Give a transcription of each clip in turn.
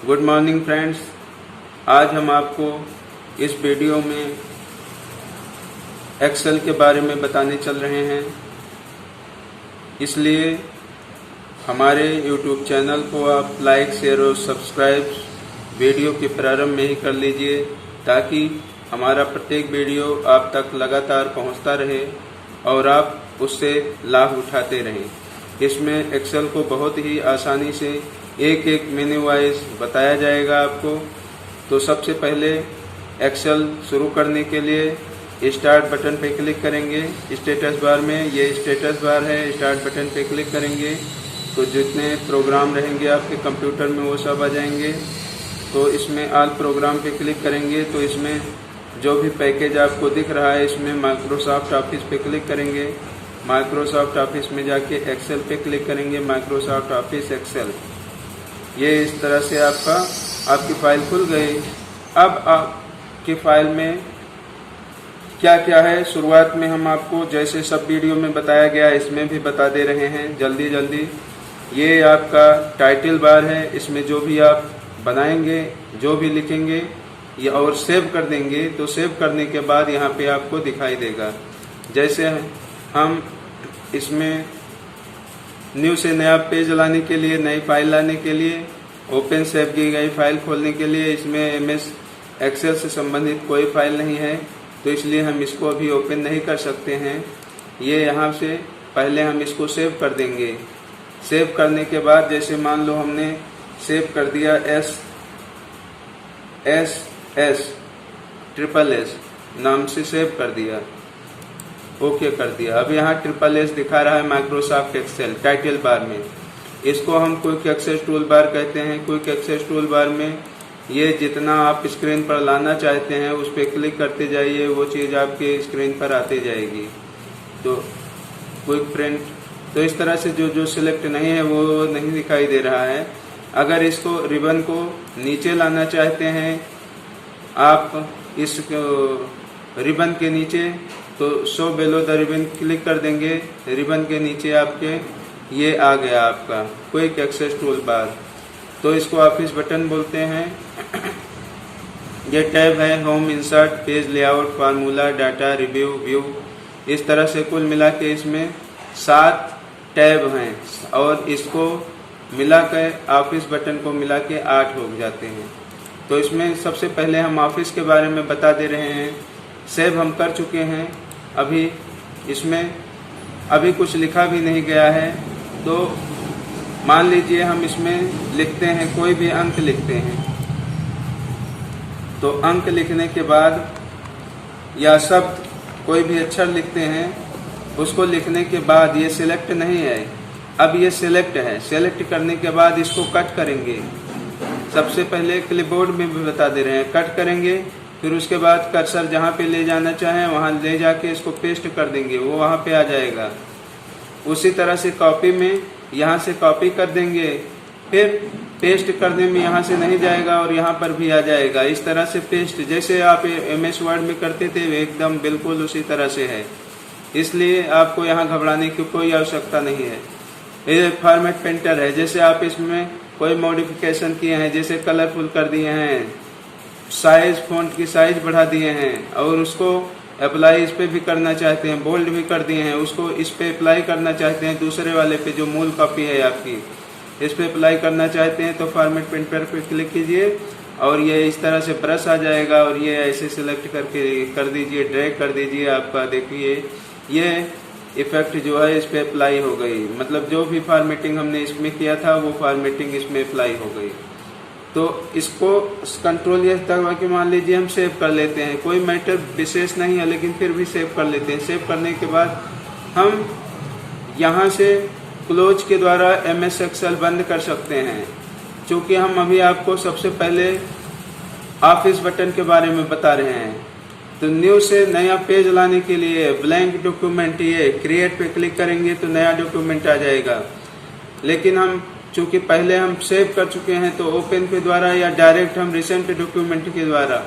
Good morning friends. आज हम आपको इस वीडियो में एक्सेल के बारे में बताने चल रहे हैं, इसलिए हमारे यूट्यूब चैनल को आप लाइक, शेयर और सब्सक्राइब वीडियो के प्रारंभ में ही कर लीजिए, ताकि हमारा प्रत्येक वीडियो आप तक लगातार पहुंचता रहे और आप उससे लाभ उठाते रहें। इसमें एक्सेल को बहुत ही आसानी से एक एक मेन्यू वाइज बताया जाएगा आपको। तो सबसे पहले एक्सेल शुरू करने के लिए स्टार्ट बटन पे क्लिक करेंगे। स्टेटस बार में ये स्टेटस बार है, स्टार्ट बटन पे क्लिक करेंगे तो जितने प्रोग्राम रहेंगे आपके कंप्यूटर में वो सब आ जाएंगे। तो इसमें ऑल प्रोग्राम पे क्लिक करेंगे तो इसमें जो भी पैकेज आपको दिख रहा है, इसमें माइक्रोसॉफ्ट ऑफिस पे क्लिक करेंगे। माइक्रोसॉफ्ट ऑफिस में जाके एक्सेल पे क्लिक करेंगे, माइक्रोसॉफ्ट ऑफिस एक्सेल। ये इस तरह से आपकी फाइल खुल गई। अब आपकी फाइल में क्या क्या है, शुरुआत में हम आपको जैसे सब वीडियो में बताया गया इसमें भी बता दे रहे हैं जल्दी जल्दी। ये आपका टाइटल बार है, इसमें जो भी आप बनाएंगे, जो भी लिखेंगे ये और सेव कर देंगे तो सेव करने के बाद यहाँ पे आपको दिखाई देगा। जैसे हम इसमें न्यू से नया पेज लाने के लिए, नई फाइल लाने के लिए, ओपन सेव की गई फाइल खोलने के लिए, इसमें एमएस एक्सेल से संबंधित कोई फाइल नहीं है तो इसलिए हम इसको अभी ओपन नहीं कर सकते हैं। ये यहाँ से पहले हम इसको सेव कर देंगे। सेव करने के बाद जैसे मान लो हमने सेव कर दिया SSS नाम से सेव कर दिया, ओके कर दिया। अब यहाँ SSS दिखा रहा है माइक्रोसॉफ्ट एक्सेल टाइटल बार में। इसको हम क्विक एक्सेस टूल बार कहते हैं। क्विक एक्सेस टूल बार में ये जितना आप स्क्रीन पर लाना चाहते हैं उस पर क्लिक करते जाइए, वो चीज़ आपके स्क्रीन पर आती जाएगी। तो क्विक प्रिंट, तो इस तरह से जो सिलेक्ट नहीं है वो नहीं दिखाई दे रहा है। अगर इसको रिबन को नीचे लाना चाहते हैं आप, इस रिबन के नीचे, तो show bellow the ribbon click कर देंगे। रिबन के नीचे आपके ये आ गया आपका क्विक एक्सेस टूल बार। तो इसको ऑफिस बटन बोलते हैं। ये टैब है home, insert, page layout, formula, data, review, view. इस तरह से कुल मिला के इसमें 7 टैब हैं और इसको मिला के ऑफिस बटन को मिला के 8 हो जाते हैं। तो इसमें सबसे पहले हम ऑफिस के बारे में बता दे रहे हैं। सेव हम कर चुके हैं। अभी इसमें अभी कुछ लिखा भी नहीं गया है। तो मान लीजिए हम इसमें लिखते हैं, कोई भी अंक लिखते हैं, तो अंक लिखने के बाद या शब्द कोई भी अक्षर लिखते हैं, उसको लिखने के बाद ये सिलेक्ट नहीं है, अब ये सिलेक्ट है। सिलेक्ट करने के बाद इसको कट करेंगे। सबसे पहले क्लिपबोर्ड में भी बता दे रहे हैं, कट करेंगे। फिर उसके बाद कर्सर जहाँ पे ले जाना चाहें वहाँ ले जाके इसको पेस्ट कर देंगे, वो वहाँ पे आ जाएगा। उसी तरह से कॉपी में यहाँ से कॉपी कर देंगे, फिर पेस्ट करने में यहाँ से नहीं जाएगा और यहाँ पर भी आ जाएगा। इस तरह से पेस्ट जैसे आप MS वर्ड में करते थे एकदम बिल्कुल उसी तरह से है, इसलिए आपको यहाँ घबराने की कोई आवश्यकता नहीं है। ये फॉर्मेट पेंटर है, जैसे आप इसमें कोई मॉडिफिकेशन किए हैं, जैसे कलरफुल कर दिए हैं, साइज फ़ॉन्ट की साइज बढ़ा दिए हैं और उसको अप्लाई इस पे भी करना चाहते हैं, बोल्ड भी कर दिए हैं, उसको इस पे अप्लाई करना चाहते हैं, दूसरे वाले पे जो मूल कॉपी है आपकी, इस पे अप्लाई करना चाहते हैं तो फॉर्मेट पेंटर पे क्लिक कीजिए और ये इस तरह से ब्रश आ जाएगा और ये ऐसे सिलेक्ट करके कर दीजिए, ड्रैग कर दीजिए। आपका देखिए ये इफेक्ट जो है इस पे अप्लाई हो गई, मतलब जो भी फॉर्मेटिंग हमने इसमें किया था वो फॉर्मेटिंग इसमें अप्लाई हो गई। तो इसको कंट्रोल ये तक कि मान लीजिए हम सेव कर लेते हैं, कोई मैटर विशेष नहीं है लेकिन फिर भी सेव कर लेते हैं। सेव करने के बाद हम यहाँ से क्लोज के द्वारा MS एक्सेल बंद कर सकते हैं। क्योंकि हम अभी आपको सबसे पहले ऑफिस बटन के बारे में बता रहे हैं। तो न्यू से नया पेज लाने के लिए ब्लैंक डॉक्यूमेंट, ये क्रिएट पे क्लिक करेंगे तो नया डॉक्यूमेंट आ जाएगा। लेकिन हम चूंकि पहले हम सेव कर चुके हैं तो ओपन के द्वारा या डायरेक्ट हम रिसेंट डॉक्यूमेंट के द्वारा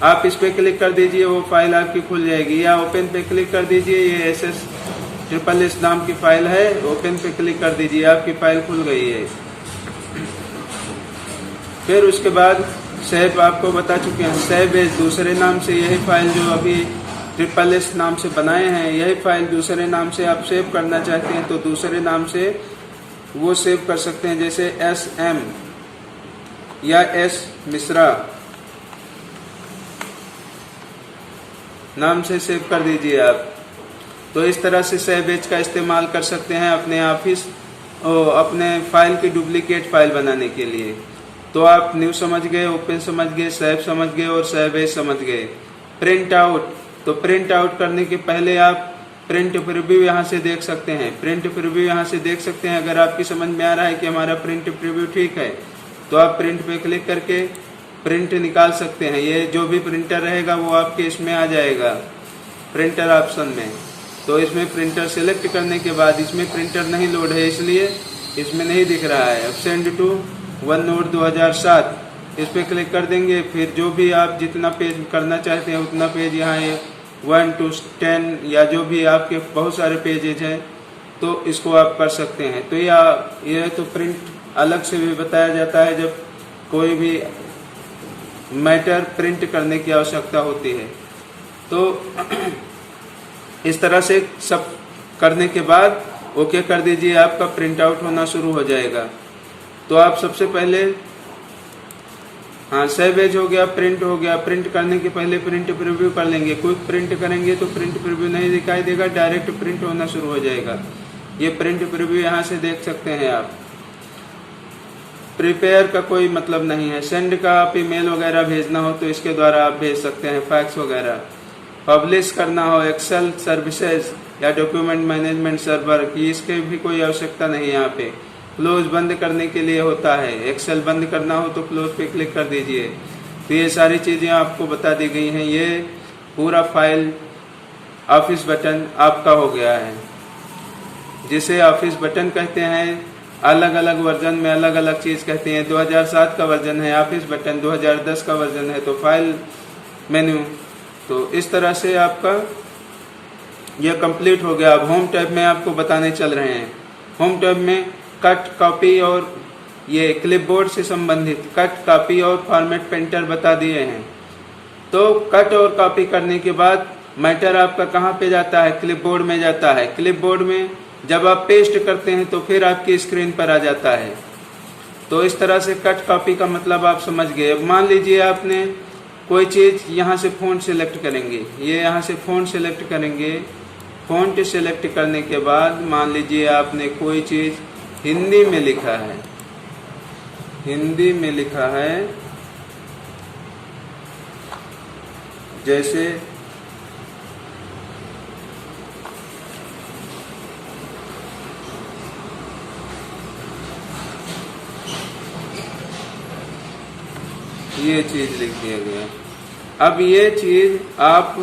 आप इस पे क्लिक कर दीजिए, वो फाइल आपकी खुल जाएगी। या ओपन पे क्लिक कर दीजिए, ये SSS नाम की फाइल है, ओपन पे क्लिक कर दीजिए, आपकी फाइल खुल गई है। फिर उसके बाद सेव आपको बता चुके हैं, सेव एज दूसरे नाम से यही फाइल जो अभी SSS नाम से बनाए हैं, यही फाइल दूसरे नाम से आप सेव करना चाहते हैं तो दूसरे नाम से वो सेव कर सकते हैं, जैसे SM या S मिश्रा नाम से सेव कर दीजिए आप। तो इस तरह से सेव एज का इस्तेमाल कर सकते हैं अपने फाइल की डुप्लीकेट फाइल बनाने के लिए। तो आप न्यू समझ गए, ओपन समझ गए, सेव समझ गए और सेव एज समझ गए। प्रिंट आउट, तो प्रिंट आउट करने के पहले आप प्रिंट प्रीव्यू यहाँ से देख सकते हैं। प्रिंट प्रीव्यू यहाँ से देख सकते हैं। अगर आपकी समझ में आ रहा है कि हमारा प्रिंट प्रीव्यू ठीक है तो आप प्रिंट पे क्लिक करके प्रिंट निकाल सकते हैं। ये जो भी प्रिंटर रहेगा वो आपके इसमें आ जाएगा प्रिंटर ऑप्शन में। तो इसमें प्रिंटर सिलेक्ट करने के बाद इसमें प्रिंटर नहीं लोड है इसलिए इसमें नहीं दिख रहा है। अब सेंड टू OneNote 2007 इस पर क्लिक कर देंगे। फिर जो भी आप जितना पेज करना चाहते हैं उतना पेज यहाँ 1 to 10 या जो भी आपके बहुत सारे पेजेज हैं तो इसको आप कर सकते हैं। तो यह तो प्रिंट अलग से भी बताया जाता है जब कोई भी मैटर प्रिंट करने की आवश्यकता होती है। तो इस तरह से सब करने के बाद ओके कर दीजिए, आपका प्रिंट आउट होना शुरू हो जाएगा। तो आप सबसे पहले सेव एज हो गया, प्रिंट हो गया। प्रिंट करने के पहले प्रिंट प्रीव्यू कर लेंगे। क्विक प्रिंट करेंगे तो प्रिंट प्रीव्यू नहीं दिखाई देगा, डायरेक्ट प्रिंट होना शुरू हो जाएगा। ये प्रिंट प्रीव्यू यहाँ से देख सकते हैं आप। प्रिपेयर का कोई मतलब नहीं है। सेंड का आप ईमेल वगैरह भेजना हो तो इसके द्वारा आप भेज सकते हैं, फैक्स वगैरह। पब्लिश करना हो एक्सेल सर्विसेज या डॉक्यूमेंट मैनेजमेंट सर्वर की, इसके भी कोई आवश्यकता नहीं है यहाँ पे। क्लोज बंद करने के लिए होता है, एक्सेल बंद करना हो तो क्लोज पे क्लिक कर दीजिए। तो ये सारी चीजें आपको बता दी गई हैं। ये पूरा फाइल ऑफिस बटन आपका हो गया है, जिसे ऑफिस बटन कहते हैं। अलग अलग वर्जन में अलग अलग चीज कहते हैं। 2007 का वर्जन है ऑफिस बटन, 2010 का वर्जन है तो फाइल मेन्यू। तो इस तरह से आपका यह कंप्लीट हो गया। अब होम टैब में आपको बताने चल रहे हैं। होम टैब में कट, कॉपी और ये क्लिपबोर्ड से संबंधित कट, कॉपी और फॉर्मेट पेंटर बता दिए हैं। तो कट और कॉपी करने के बाद मैटर आपका कहाँ पे जाता है? क्लिपबोर्ड में जाता है। क्लिपबोर्ड में जब आप पेस्ट करते हैं तो फिर आपकी स्क्रीन पर आ जाता है। तो इस तरह से कट कॉपी का मतलब आप समझ गए। अब मान लीजिए आपने कोई चीज यहाँ से फ़ॉन्ट सेलेक्ट करेंगे, ये यहाँ से फ़ॉन्ट सेलेक्ट करेंगे। फ़ॉन्ट सेलेक्ट करने के बाद मान लीजिए आपने कोई चीज हिंदी में लिखा है, हिंदी में लिखा है, जैसे ये चीज लिख दिया गया। अब ये चीज आप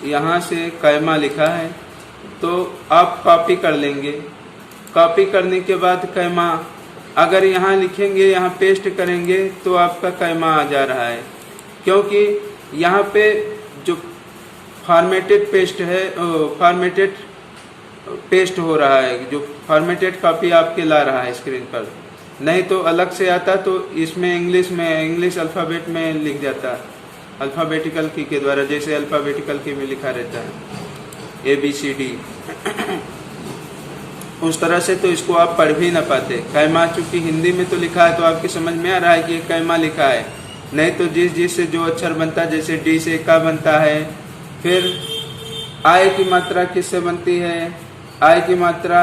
यहाँ से कैमा लिखा है तो आप कॉपी कर लेंगे। कॉपी करने के बाद कैमा अगर यहाँ लिखेंगे, यहाँ पेस्ट करेंगे तो आपका कैमा आ जा रहा है, क्योंकि यहाँ पे जो फॉर्मेटेड पेस्ट है, फॉर्मेटेड पेस्ट हो रहा है, जो फॉर्मेटेड कॉपी आपके ला रहा है स्क्रीन पर। नहीं तो अलग से आता तो इसमें इंग्लिश अल्फ़ाबेट में लिख जाता, अल्फ़ाबेटिकल की के द्वारा, जैसे अल्फ़ाबेटिकल की में लिखा रहता है ABCD उस तरह से। तो इसको आप पढ़ भी ना पाते। कैमा चूंकि हिंदी में तो लिखा है तो आपकी समझ में आ रहा है कि ये कैमा लिखा है। नहीं तो जिस से जो अक्षर बनता है, जैसे D से का बनता है, फिर I की मात्रा किससे बनती है? I की मात्रा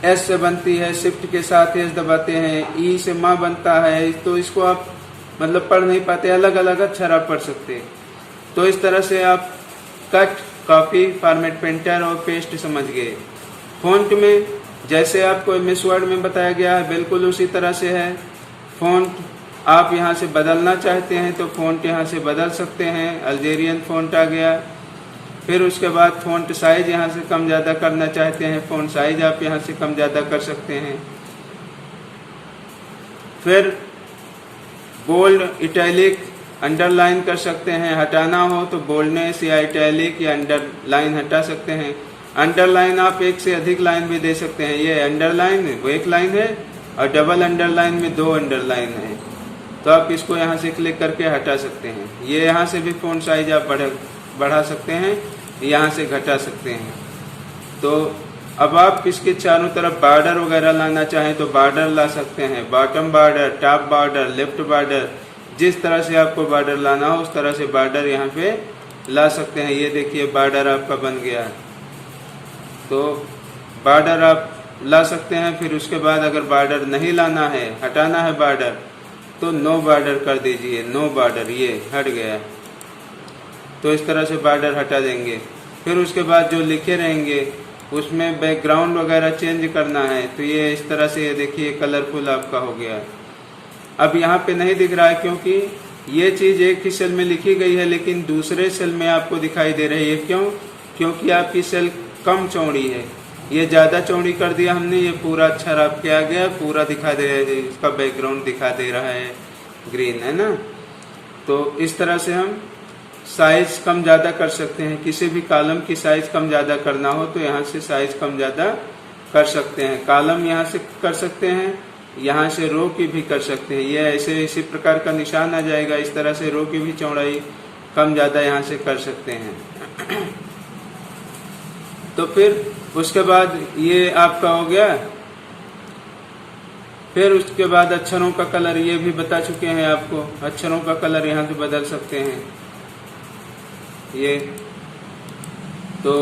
S से बनती है, शिफ्ट के साथ S दबाते हैं। E से माँ बनता है। तो इसको आप मतलब पढ़ नहीं पाते, अलग अलग अक्षर आप पढ़ सकते हैं। तो इस तरह से आप कट, कॉपी, फॉर्मेट पेंटर और पेस्ट समझ गए। फ़ॉन्ट में जैसे आपको MS वर्ड में बताया गया है बिल्कुल उसी तरह से है। फ़ॉन्ट आप यहाँ से बदलना चाहते हैं तो फ़ॉन्ट यहाँ से बदल सकते हैं। अल्जेरियन फ़ॉन्ट आ गया। फिर उसके बाद फ़ॉन्ट साइज यहाँ से कम ज़्यादा करना चाहते हैं, फ़ॉन्ट साइज आप यहाँ से कम ज़्यादा कर सकते हैं। फिर बोल्ड, इटैलिक, अंडरलाइन कर सकते हैं। हटाना हो तो बोल्डनेस या इटैलिक या अंडरलाइन हटा सकते हैं। अंडरलाइन आप एक से अधिक लाइन भी दे सकते हैं। ये अंडरलाइन वो एक लाइन है और डबल अंडरलाइन में 2 अंडरलाइन है। तो आप इसको यहाँ से क्लिक करके हटा सकते हैं। ये यहाँ से भी फ़ॉन्ट साइज आप बढ़ा सकते हैं, यहाँ से घटा सकते हैं। तो अब आप इसके चारों तरफ बॉर्डर वगैरह लाना चाहें तो बॉर्डर ला सकते हैं, bottom border, top border, left border, जिस तरह से आपको बॉर्डर लाना हो उस तरह से बॉर्डर यहाँ पे ला सकते हैं। ये देखिए बॉर्डर आपका बन गया है, तो बॉर्डर आप ला सकते हैं। फिर उसके बाद अगर बॉर्डर नहीं लाना है, हटाना है बॉर्डर, तो नो बॉर्डर कर दीजिए, नो बॉर्डर, ये हट गया। तो इस तरह से बॉर्डर हटा देंगे। फिर उसके बाद जो लिखे रहेंगे उसमें बैकग्राउंड वगैरह चेंज करना है, तो ये इस तरह से ये देखिए कलरफुल आपका हो गया। अब यहाँ पे नहीं दिख रहा है क्योंकि ये चीज़ एक ही सेल में लिखी गई है लेकिन दूसरे सेल में आपको दिखाई दे रही है। क्यों? क्योंकि आपकी सेल कम चौड़ी है, ये ज़्यादा चौड़ी कर दिया हमने, ये पूरा अक्षर आपके आ गया, पूरा दिखा दे रहा है, इसका बैकग्राउंड दिखा दे रहा है ग्रीन, है ना। तो इस तरह से हम साइज कम ज़्यादा कर सकते हैं। किसी भी कॉलम की साइज कम ज़्यादा करना हो तो यहाँ से साइज कम ज़्यादा कर सकते हैं। कॉलम यहाँ से कर सकते हैं, यहाँ से रो की भी कर सकते हैं। ये ऐसे इसी प्रकार का निशान आ जाएगा, इस तरह से रो की भी चौड़ाई कम ज़्यादा यहाँ से कर सकते हैं। तो फिर उसके बाद ये आपका हो गया। फिर उसके बाद अक्षरों का कलर ये भी बता चुके हैं आपको, अक्षरों का कलर यहाँ से बदल सकते हैं। ये तो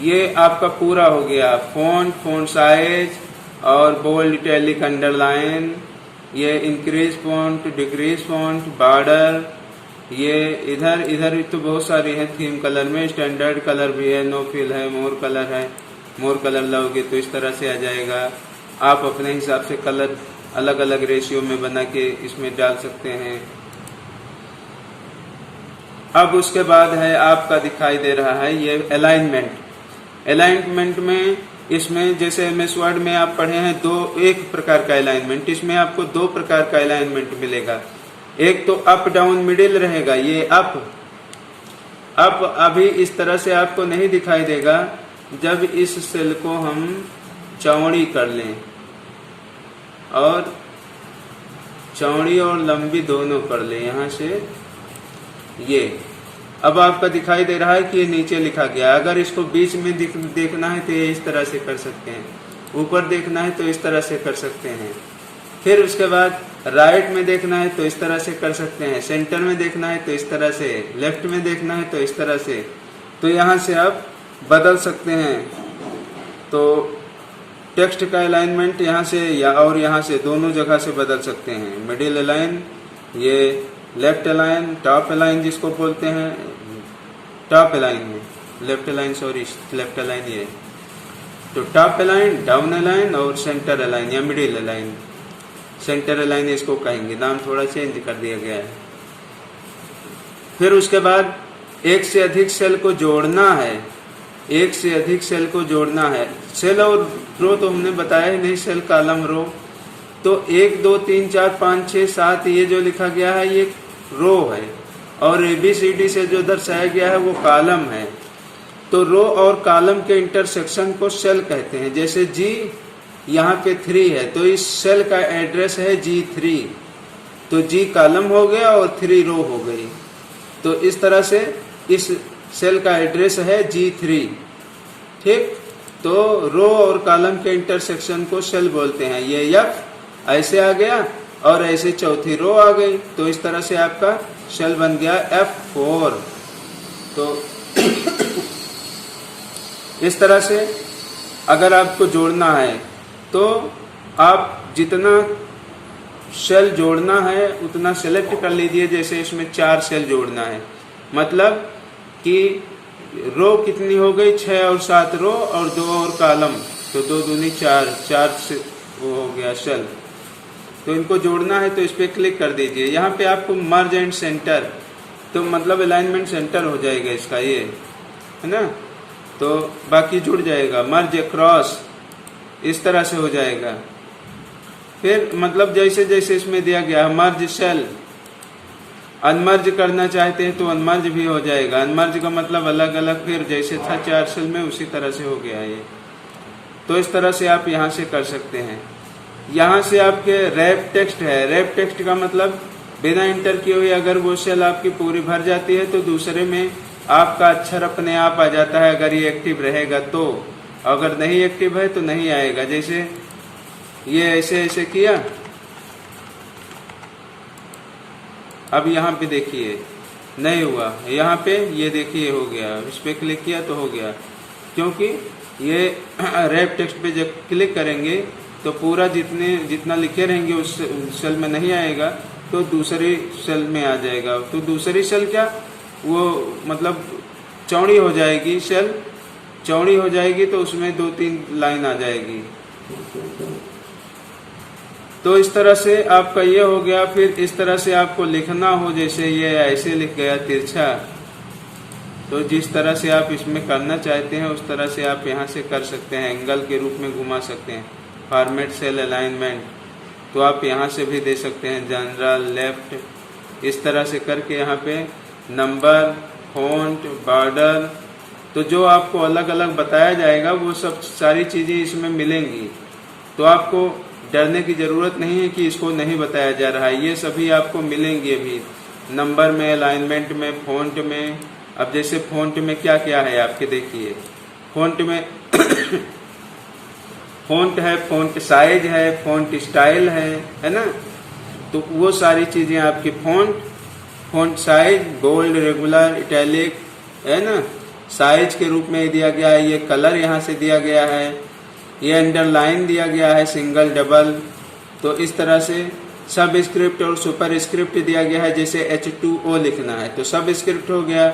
ये आपका पूरा हो गया, फ़ॉन्ट साइज और बोल्ड, इटैलिक, अंडरलाइन, ये increase font, decrease font, border, ये इधर तो बहुत सारी हैं। थीम कलर में स्टैंडर्ड कलर भी है, नो फिल है, मोर कलर है। मोर कलर लाओगे तो इस तरह से आ जाएगा। आप अपने हिसाब से कलर अलग अलग रेशियो में बना के इसमें डाल सकते हैं। अब उसके बाद है आपका दिखाई दे रहा है ये अलाइनमेंट। अलाइनमेंट में इसमें जैसे MS वर्ड में आप पढ़े हैं एक प्रकार का अलाइनमेंट, इसमें आपको 2 प्रकार का अलाइनमेंट मिलेगा। एक तो अप डाउन मिडिल रहेगा। ये अप अभी इस तरह से आपको नहीं दिखाई देगा जब इस सेल को हम चौड़ी कर लें, और चौड़ी और लंबी दोनों कर लें यहाँ से। ये अब आपका दिखाई दे रहा है कि ये नीचे लिखा गया। अगर इसको बीच में देखना है तो ये इस तरह से कर सकते हैं, ऊपर देखना है तो इस तरह से कर सकते हैं। फिर उसके बाद राइट में देखना है तो इस तरह से कर सकते हैं, सेंटर में देखना है तो इस तरह से, लेफ्ट में देखना है तो इस तरह से। तो यहाँ से आप बदल सकते हैं। तो टेक्स्ट का अलाइनमेंट यहाँ से और यहाँ से दोनों जगह से बदल सकते हैं। मिडिल अलाइन, ये लेफ्ट अलाइन, टॉप अलाइन जिसको बोलते हैं, टॉप अलाइन में left align, sorry left align ये। तो टॉप अलाइन, डाउन अलाइन और सेंटर अलाइन या मिडिल अलाइन। सेंटर अलाइन इसको कहेंगे, नाम थोड़ा चेंज कर दिया गया है। फिर उसके बाद एक से अधिक सेल को जोड़ना है, एक से अधिक सेल को जोड़ना है। सेल और रो तो हमने बताया ही नहीं, सेल, कॉलम, रो। तो 1 2 3 4 5 6 7 ये जो लिखा गया है ये रो है, और ABCD से जो दर्शाया गया है वो कॉलम है। तो रो और कॉलम के इंटरसेक्शन को सेल कहते हैं। जैसे G यहाँ पे 3 है तो इस सेल का एड्रेस है G3, तो G कॉलम हो गया और 3 रो हो गई। तो इस तरह से इस सेल का एड्रेस है G3, ठीक। तो रो और कॉलम के इंटरसेक्शन को सेल बोलते हैं। ये F ऐसे आ गया और ऐसे चौथी रो आ गई, तो इस तरह से आपका सेल बन गया F4। तो इस तरह से अगर आपको जोड़ना है तो आप जितना सेल जोड़ना है उतना सेलेक्ट कर लीजिए। जैसे इसमें 4 सेल जोड़ना है, मतलब कि रो कितनी हो गई, 6 और 7 रो और 2 और कॉलम, तो 2 दूनी 4 से वो हो गया सेल। तो इनको जोड़ना है तो इस पर क्लिक कर दीजिए। यहाँ पे आपको मर्ज एंड सेंटर, तो मतलब अलाइनमेंट सेंटर हो जाएगा इसका, ये है ना। तो बाकी जुड़ जाएगा। मर्ज अक्रॉस इस तरह से हो जाएगा। फिर मतलब जैसे जैसे इसमें दिया गया मर्ज सेल, अनमर्ज करना चाहते हैं तो अनमर्ज भी हो जाएगा। अनमर्ज का मतलब अलग अलग, फिर जैसे था 4 सेल में उसी तरह से हो गया ये। तो इस तरह से आप यहाँ से कर सकते हैं। यहाँ से आपके रैप टेक्स्ट है। रैप टेक्स्ट का मतलब बिना इंटर किए हुए अगर वो सेल आपकी पूरी भर जाती है तो दूसरे में आपका अक्षर अपने आप आ जाता है, अगर ये एक्टिव रहेगा तो। अगर नहीं एक्टिव है तो नहीं आएगा। जैसे ये ऐसे ऐसे किया, अब यहाँ पे देखिए नहीं हुआ, यहाँ पे ये देखिए हो गया, इस पे क्लिक किया तो हो गया, क्योंकि ये रैप टेक्स्ट पे जब क्लिक करेंगे तो पूरा जितना लिखे रहेंगे उस सेल में नहीं आएगा तो दूसरी सेल में आ जाएगा। तो दूसरी सेल क्या, वो मतलब चौड़ी हो जाएगी, सेल चौड़ी हो जाएगी तो उसमें 2-3 लाइन आ जाएगी। तो इस तरह से आपका ये हो गया। फिर इस तरह से आपको लिखना हो, जैसे ये ऐसे लिख गया तिरछा, तो जिस तरह से आप इसमें करना चाहते हैं उस तरह से आप यहाँ से कर सकते हैं, एंगल के रूप में घुमा सकते हैं। फॉर्मेट सेल अलाइनमेंट तो आप यहाँ से भी दे सकते हैं, जनरल, लेफ्ट, इस तरह से करके यहाँ पे नंबर, फॉन्ट, बॉर्डर, तो जो आपको अलग अलग बताया जाएगा वो सब सारी चीज़ें इसमें मिलेंगी। तो आपको डरने की ज़रूरत नहीं है कि इसको नहीं बताया जा रहा है, ये सभी आपको मिलेंगी अभी नंबर में, अलाइनमेंट में, फॉन्ट में। अब जैसे फॉन्ट में क्या क्या है आपके देखिए, फॉन्ट में फॉन्ट है, फॉन्ट साइज है, फॉन्ट स्टाइल है ना। तो वो सारी चीज़ें आपकी font size, bold, regular, italic, है ना, साइज के रूप में दिया गया है। ये कलर यहाँ से दिया गया है, ये अंडरलाइन दिया गया है, सिंगल, डबल। तो इस तरह से सब स्क्रिप्ट और सुपर स्क्रिप्ट दिया गया है। जैसे H2O लिखना है तो सब स्क्रिप्ट हो गया,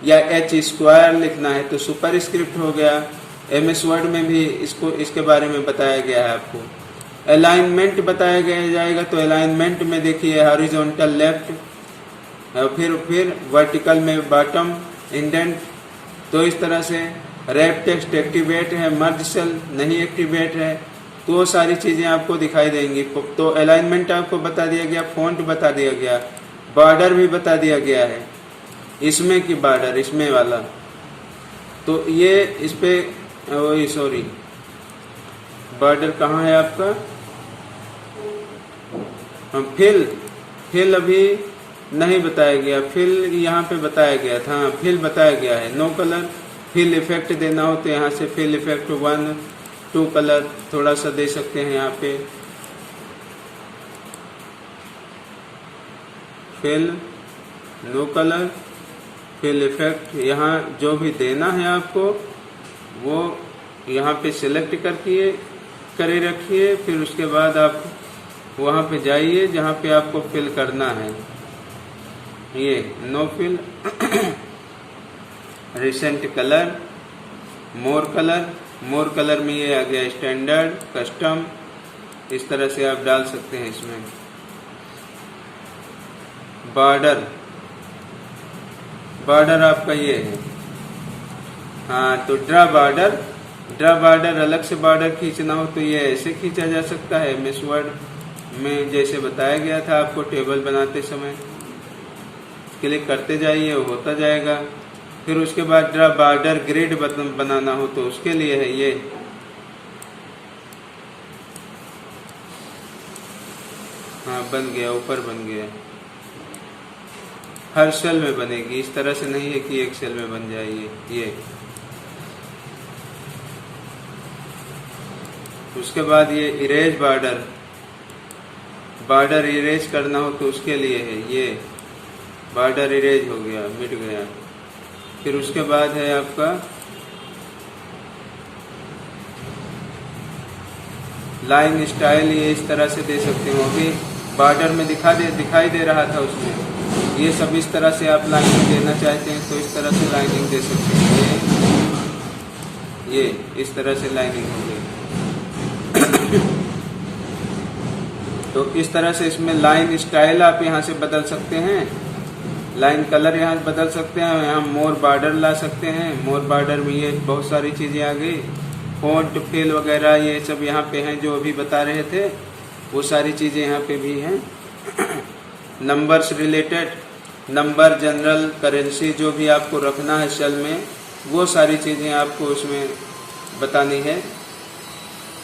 या H² लिखना है तो सुपर स्क्रिप्ट हो गया। MS वर्ड में भी इसके बारे में बताया गया है आपको। अलाइनमेंट बताया गया जाएगा तो अलाइनमेंट में देखिए हॉरिजॉन्टल लेफ्ट, फिर वर्टिकल में बॉटम, इंडेंट। तो इस तरह से रैप टेक्स्ट एक्टिवेट है, मर्ज सेल नहीं एक्टिवेट है, तो वो सारी चीज़ें आपको दिखाई देंगी। तो अलाइनमेंट आपको बता दिया गया, फॉन्ट बता दिया गया, बॉर्डर भी बता दिया गया है, इसमें की बॉर्डर, इसमें वाला। तो ये इस पे वही सॉरी बॉर्डर कहाँ है आपका, फिल अभी नहीं बताया गया, फिल यहाँ पे बताया गया था, हाँ फिल बताया गया है। नो कलर, फिल इफेक्ट देना हो तो यहाँ से फिल इफेक्ट 1-2 कलर थोड़ा सा दे सकते हैं। यहाँ पे fill, no colour, fill effect, यहाँ जो भी देना है आपको वो यहाँ पे सिलेक्ट करे रखिए। फिर उसके बाद आप वहाँ पे जाइए जहाँ पे आपको फिल करना है। ये no fill, recent colour, more colour में ये आ गया स्टैंडर्ड, कस्टम, इस तरह से आप डाल सकते हैं इसमें। बॉर्डर आपका ये है, हाँ। तो ड्रा बॉर्डर अलग से बॉर्डर खींचना हो तो ये ऐसे खींचा जा सकता है। MS वर्ड में जैसे बताया गया था आपको टेबल बनाते समय, क्लिक करते जाइए वो होता जाएगा। फिर उसके बाद ड्रा बॉर्डर ग्रिड बनाना हो तो उसके लिए है ये, हाँ बन गया, ऊपर बन गया। हर सेल में बनेगी, इस तरह से नहीं है कि एक सेल में बन जाए ये। उसके बाद ये इरेज बॉर्डर इरेज करना हो तो उसके लिए है ये, बॉर्डर इरेज हो गया, मिट गया। फिर उसके बाद है आपका लाइन स्टाइल, ये इस तरह से दे सकते हो। अभी बॉर्डर में दिखाई दे रहा था उसमें, ये सब इस तरह से आप लाइनिंग देना चाहते हैं तो इस तरह से लाइनिंग दे सकते हैं। ये इस तरह से लाइनिंग हो गई। तो इस तरह से इसमें लाइन स्टाइल आप यहाँ से बदल सकते हैं, लाइन कलर यहाँ बदल सकते हैं, यहाँ मोर बॉर्डर ला सकते हैं। मोर बॉर्डर में ये बहुत सारी चीज़ें आ गई, फॉन्ट, फिल वगैरह ये सब यहाँ पे हैं जो अभी बता रहे थे, वो सारी चीज़ें यहाँ पे भी हैं। Numbers related, number, general, currency जो भी आपको रखना है सेल में, वो सारी चीज़ें आपको उसमें बतानी है।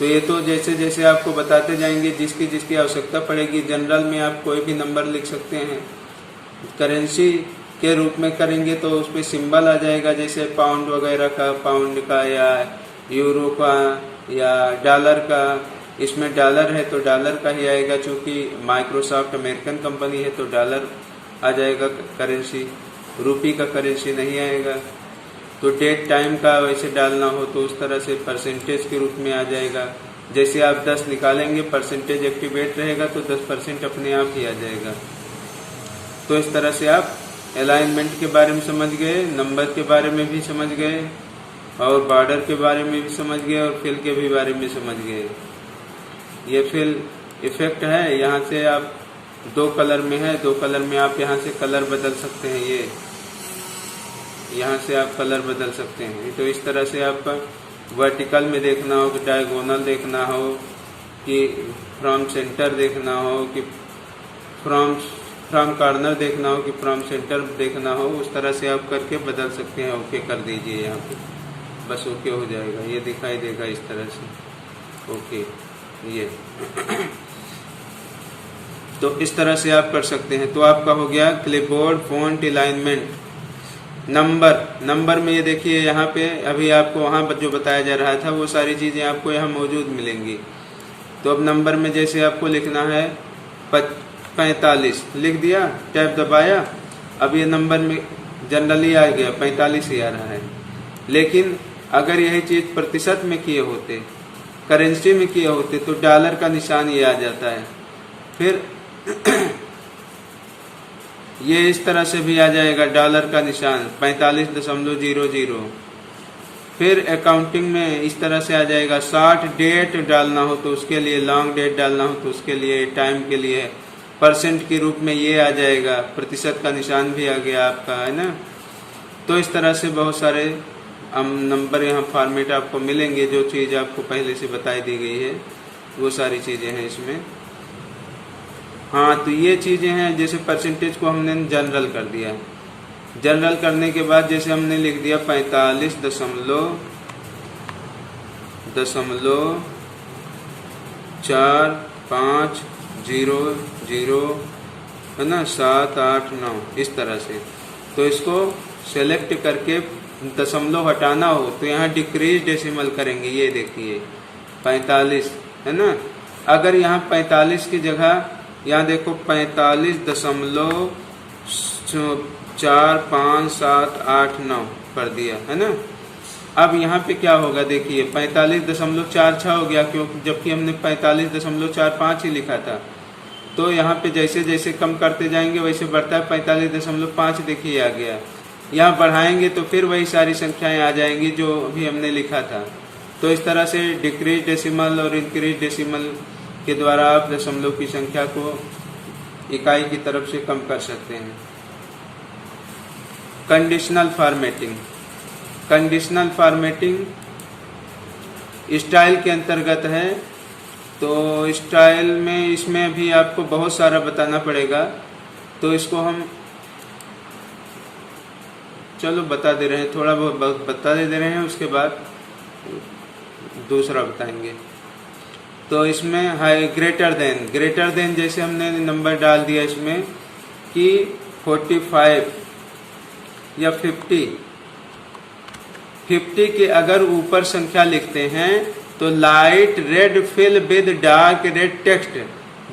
तो ये तो जैसे जैसे आपको बताते जाएंगे, जिसकी जिसकी आवश्यकता पड़ेगी। जनरल में आप कोई भी नंबर लिख सकते हैं। करेंसी के रूप में करेंगे तो उस पर सिंबल आ जाएगा, जैसे पाउंड वगैरह का, पाउंड का या यूरो का या डॉलर का। इसमें डॉलर है तो डॉलर का ही आएगा, चूँकि माइक्रोसॉफ्ट अमेरिकन कंपनी है तो डॉलर आ जाएगा करेंसी, रुपी का करेंसी नहीं आएगा। तो डेट टाइम का वैसे डालना हो तो उस तरह से परसेंटेज के रूप में आ जाएगा। जैसे आप 10 निकालेंगे, परसेंटेज एक्टिवेट रहेगा तो 10% अपने आप ही आ जाएगा। तो इस तरह से आप अलाइनमेंट के बारे में समझ गए, नंबर के बारे में भी समझ गए, और बॉर्डर के बारे में भी समझ गए, और फिल के भी बारे में समझ गए। ये फिल इफेक्ट है, यहाँ से आप 2 कलर में है, 2 कलर में आप यहाँ से कलर बदल सकते हैं। ये यहाँ से आप कलर बदल सकते हैं। तो इस तरह से आप वर्टिकल में देखना हो कि डायगोनल देखना हो, कि फ्रॉम सेंटर देखना हो, कि फ्रॉम कॉर्नर देखना हो, कि फ्रॉम सेंटर देखना हो, उस तरह से आप करके बदल सकते हैं। ओके कर दीजिए यहाँ पे, बस ओके हो जाएगा, ये दिखाई देगा इस तरह से। ओके ये तो इस तरह से आप कर सकते हैं। तो आपका हो गया क्लिपबोर्ड फॉन्ट अलाइनमेंट। नंबर में ये देखिए, यहाँ पे अभी आपको वहाँ जो बताया जा रहा था वो सारी चीज़ें आपको यहाँ मौजूद मिलेंगी। तो अब नंबर में जैसे आपको लिखना है 45, लिख दिया, टैब दबाया, अब ये नंबर में जनरली आ गया 45 ही आ रहा है। लेकिन अगर यही चीज़ प्रतिशत में किए होते, करेंसी में किए होते, तो डॉलर का निशान ये आ जाता है। फिर ये इस तरह से भी आ जाएगा डॉलर का निशान 45.00। फिर अकाउंटिंग में इस तरह से आ जाएगा। शॉर्ट डेट डालना हो तो उसके लिए, लॉन्ग डेट डालना हो तो उसके लिए, टाइम के लिए परसेंट के रूप में ये आ जाएगा, प्रतिशत का निशान भी आ गया आपका, है ना। तो इस तरह से बहुत सारे नंबर यहाँ फॉर्मेट आपको मिलेंगे। जो चीज़ आपको पहले से बताई दी गई है वो सारी चीज़ें हैं इसमें। हाँ, तो ये चीज़ें हैं। जैसे परसेंटेज को हमने जनरल कर दिया, जनरल करने के बाद जैसे हमने लिख दिया 45.450 है ना, 7, 8, 9 इस तरह से। तो इसको सेलेक्ट करके दशमलव हटाना हो तो यहाँ डिक्रीज डेसिमल करेंगे। ये देखिए 45 है ना। अगर यहाँ 45 की जगह यहाँ देखो 45.45789 कर दिया, है ना। अब यहाँ पे क्या होगा देखिए, 45.46 हो गया, क्योंकि जबकि हमने 45.45 ही लिखा था। तो यहाँ पे जैसे जैसे कम करते जाएंगे वैसे बढ़ता है। 45.5 देखिए आ गया। यहाँ बढ़ाएंगे तो फिर वही सारी संख्याएं आ जाएंगी जो अभी हमने लिखा था। तो इस तरह से डिक्रीज डेसिमल और इंक्रीज डेसिमल के द्वारा आप दशमलव की संख्या को इकाई की तरफ से कम कर सकते हैं। Conditional formatting, conditional formatting style के अंतर्गत है। तो स्टाइल में इसमें भी आपको बहुत सारा बताना पड़ेगा, तो इसको हम चलो बता दे रहे हैं, थोड़ा बहुत बता दे रहे हैं, उसके बाद दूसरा बताएंगे। तो इसमें है ग्रेटर देन जैसे हमने नंबर डाल दिया इसमें कि 45 या 50 के अगर ऊपर संख्या लिखते हैं तो light red fill with dark red text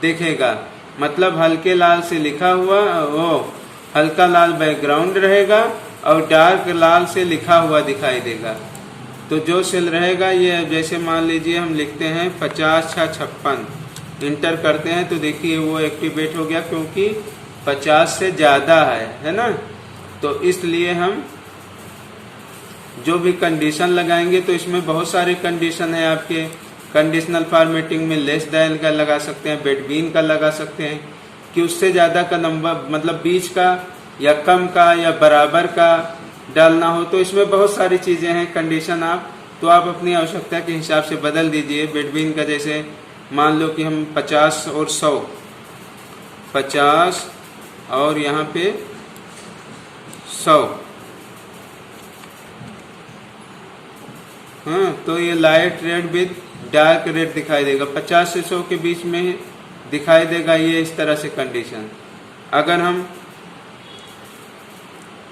देखेगा। मतलब हल्के लाल से लिखा हुआ, वो हल्का लाल बैकग्राउंड रहेगा और डार्क लाल से लिखा हुआ दिखाई देगा। तो जो सेल रहेगा ये, जैसे मान लीजिए हम लिखते हैं 50/56, इंटर करते हैं तो देखिए वो एक्टिवेट हो गया, क्योंकि 50 से ज़्यादा है ना। तो इसलिए हम जो भी कंडीशन लगाएंगे तो इसमें बहुत सारे कंडीशन है आपके। कंडीशनल फॉर्मेटिंग में लेस देन का लगा सकते हैं, बिटवीन का लगा सकते हैं, कि उससे ज़्यादा का नंबर, मतलब बीच का या कम का या बराबर का डालना हो। तो इसमें बहुत सारी चीज़ें हैं कंडीशन। आप तो आप अपनी आवश्यकता के हिसाब से बदल दीजिए। बिटवीन का जैसे मान लो कि हम 50 और 100, 50 और यहाँ पे 100, हाँ, तो ये light read with dark red दिखाई देगा, 50 से 100 के बीच में दिखाई देगा। ये इस तरह से कंडीशन। अगर हम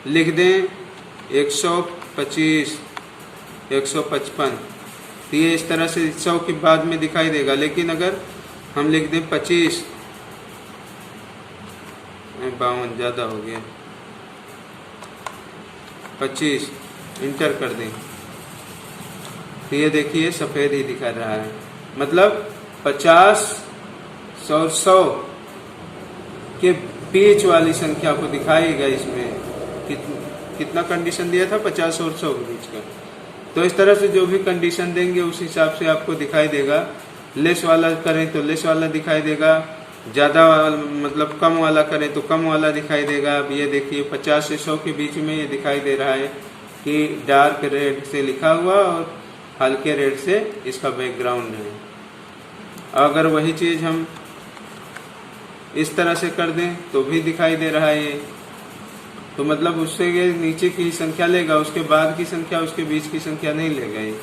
लिख दें 125, 155, तो ये इस तरह से 100 के बाद में दिखाई देगा। लेकिन अगर हम लिख दें 25, 52 ज़्यादा हो गया, 25 इंटर कर दें, तो ये देखिए सफ़ेद ही दिखा रहा है। मतलब 50 और 100 के बीच वाली संख्या को दिखाएगा। इसमें कितना कंडीशन दिया था, 50 और 100 के बीच का। तो इस तरह से जो भी कंडीशन देंगे उस हिसाब से आपको दिखाई देगा। लेस वाला करें तो लेस वाला दिखाई देगा, ज़्यादा मतलब कम वाला करें तो कम वाला दिखाई देगा। अब ये देखिए 50 से 100 के बीच में ये दिखाई दे रहा है कि डार्क रेड से लिखा हुआ और हल्के रेड से इसका बैकग्राउंड है। अगर वही चीज़ हम इस तरह से कर दें तो भी दिखाई दे रहा है ये। तो मतलब उससे ये नीचे की संख्या लेगा, उसके बाद की संख्या, उसके बीच की संख्या नहीं लेगा ये।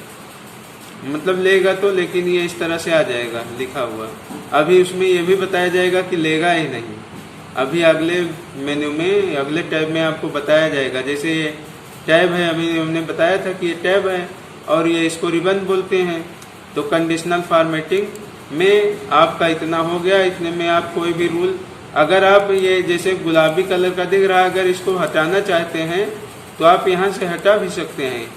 मतलब लेगा तो, लेकिन ये इस तरह से आ जाएगा लिखा हुआ। अभी उसमें ये भी बताया जाएगा कि लेगा ही नहीं। अभी अगले मेन्यू में, अगले टैब में आपको बताया जाएगा। जैसे ये टैब है, अभी हमने बताया था कि ये टैब है और ये इसको रिबन बोलते हैं। तो कंडीशनल फॉर्मेटिंग में आपका इतना हो गया। इतने में आप कोई भी रूल, अगर आप ये जैसे गुलाबी कलर का दिख रहा है, अगर इसको हटाना चाहते हैं तो आप यहाँ से हटा भी सकते हैं।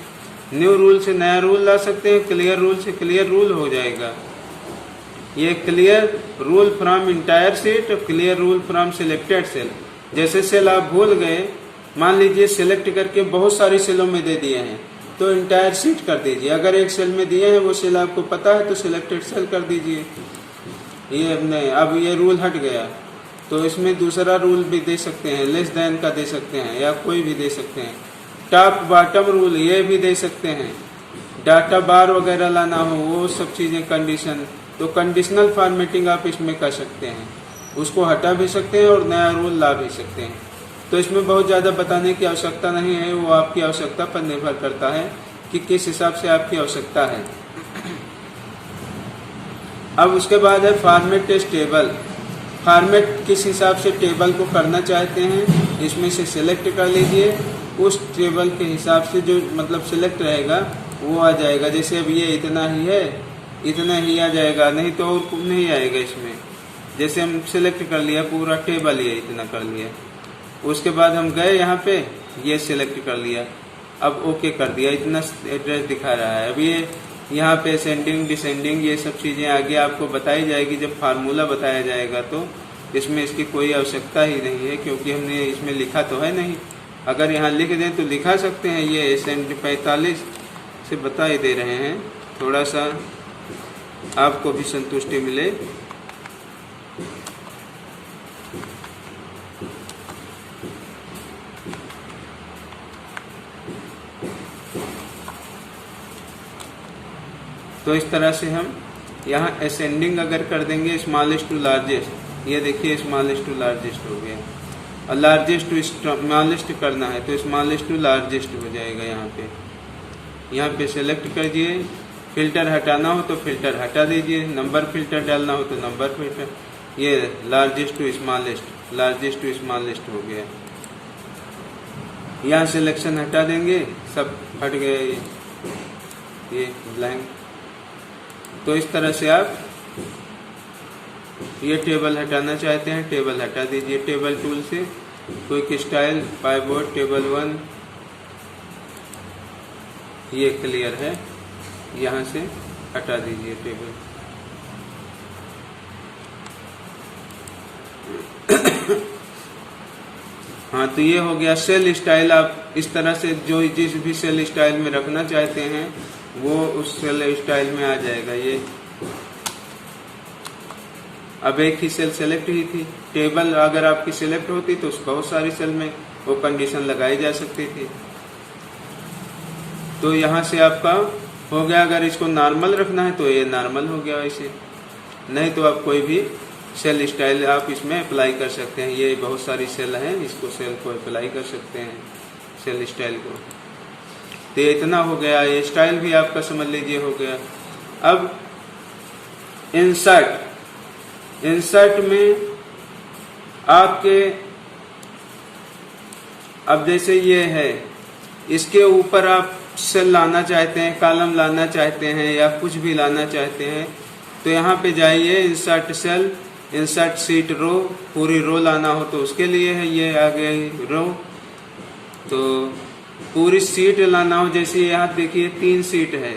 न्यू रूल से नया रूल ला सकते हैं, क्लियर रूल से क्लियर रूल हो जाएगा। ये clear rule from entire set और clear rule from selected cell. जैसे सेल आप भूल गए, मान लीजिए सिलेक्ट करके बहुत सारी सेलों में दे दिए हैं, तो इंटायर सीट कर दीजिए। अगर एक सेल में दिए हैं वो सेल आपको पता है तो सिलेक्टेड सेल कर दीजिए। ये नहीं, अब ये रूल हट गया तो इसमें दूसरा रूल भी दे सकते हैं, लेस देन का दे सकते हैं या कोई भी दे सकते हैं। टॉप बॉटम रूल ये भी दे सकते हैं। डाटा बार वगैरह लाना हो वो सब चीज़ें कंडीशन, तो कंडीशनल फॉर्मेटिंग आप इसमें कर सकते हैं। उसको हटा भी सकते हैं और नया रूल ला भी सकते हैं। तो इसमें बहुत ज़्यादा बताने की आवश्यकता नहीं है, वो आपकी आवश्यकता पर निर्भर करता है कि किस हिसाब से आपकी आवश्यकता है। अब उसके बाद है फॉर्मेट टेस्ट टेबल। फॉर्मेट किस हिसाब से टेबल को करना चाहते हैं इसमें से सिलेक्ट कर लीजिए। उस टेबल के हिसाब से जो मतलब सिलेक्ट रहेगा वो आ जाएगा। जैसे अब ये इतना ही है, इतना ही आ जाएगा, नहीं तो और नहीं आएगा इसमें। जैसे हम सिलेक्ट कर लिया पूरा टेबल, ये इतना कर लिया, उसके बाद हम गए यहाँ पे, ये सिलेक्ट कर लिया, अब ओके कर दिया, इतना एड्रेस दिखा रहा है। अब ये यहाँ पे असेंडिंग डिसेंडिंग ये सब चीज़ें आगे आपको बताई जाएगी जब फार्मूला बताया जाएगा। तो इसमें इसकी कोई आवश्यकता ही नहीं है क्योंकि हमने इसमें लिखा तो है नहीं। अगर यहाँ लिख दें तो लिखा सकते हैं। ये असेंड 45 से बता ही दे रहे हैं, थोड़ा सा आपको भी संतुष्टि मिले। तो इस तरह से हम यहाँ असेंडिंग अगर कर देंगे स्मॉलेस्ट टू लार्जेस्ट, ये देखिए स्मॉलेस्ट टू लार्जेस्ट हो गया, और लार्जेस्ट टू स्मॉलेस्ट करना है तो स्मॉलेस्ट टू लार्जेस्ट हो जाएगा। यहाँ पे सेलेक्ट कर दिए। फिल्टर हटाना हो तो फिल्टर हटा दीजिए, नंबर फिल्टर डालना हो तो नंबर फिल्टर। ये largest to smallest, largest to smallest हो गया। यहाँ सिलेक्शन हटा देंगे, सब हट गया ये ब्लैंक। तो इस तरह से आप ये टेबल हटाना चाहते हैं, टेबल हटा दीजिए टेबल टूल से। क्विक स्टाइल पाइवोट टेबल 1 ये क्लियर है, यहाँ से हटा दीजिए टेबल। हाँ, तो ये हो गया सेल स्टाइल। आप इस तरह से जो जिस भी सेल स्टाइल में रखना चाहते हैं वो उस सेल स्टाइल में आ जाएगा। ये अब एक ही सेल सेलेक्ट ही थी। टेबल अगर आपकी सिलेक्ट होती तो बहुत सारी सेल में वो कंडीशन लगाई जा सकती थी। तो यहाँ से आपका हो गया। अगर इसको नॉर्मल रखना है तो ये नॉर्मल हो गया वैसे, नहीं तो आप कोई भी सेल स्टाइल आप इसमें अप्लाई कर सकते हैं। ये बहुत सारी सेल हैं, इसको सेल को अप्लाई कर सकते हैं सेल स्टाइल को। तो ये इतना हो गया, ये स्टाइल भी आपका समझ लीजिए हो गया। अब इंसर्ट में आपके, अब जैसे ये है, इसके ऊपर आप सेल लाना चाहते हैं, कॉलम लाना चाहते हैं या कुछ भी लाना चाहते हैं, तो यहाँ पे जाइए इंसर्ट सेल, इंसर्ट सीट रो, पूरी रो लाना हो तो उसके लिए है, ये आ गई रो। तो पूरी सीट लाना हो, जैसे यहाँ देखिए 3 सीट है,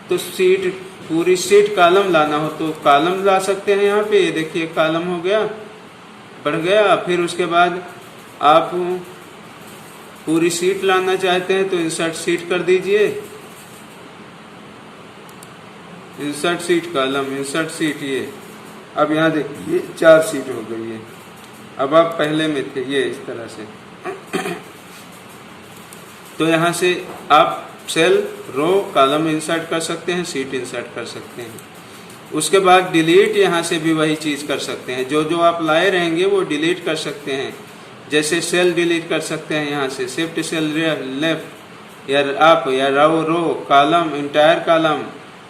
तो सीट, पूरी सीट कॉलम लाना हो तो कॉलम ला सकते हैं। यहाँ पे ये देखिए कॉलम हो गया, बढ़ गया। फिर उसके बाद आप पूरी सीट लाना चाहते हैं तो इंसर्ट सीट कर दीजिए, insert seat column, insert seat. ये अब यहाँ देखिए 4 सीट हो गई है। अब आप पहले में थे ये इस तरह से तो यहाँ से आप सेल, रो, कॉलम इंसर्ट कर सकते हैं, सीट इंसर्ट कर सकते हैं। उसके बाद डिलीट, यहाँ से भी वही चीज कर सकते हैं, जो जो आप लाए रहेंगे वो डिलीट कर सकते हैं। जैसे सेल डिलीट कर सकते हैं, यहाँ से शिफ्ट सेल लेफ्ट, या आप या रो, कॉलम, इंटायर कॉलम,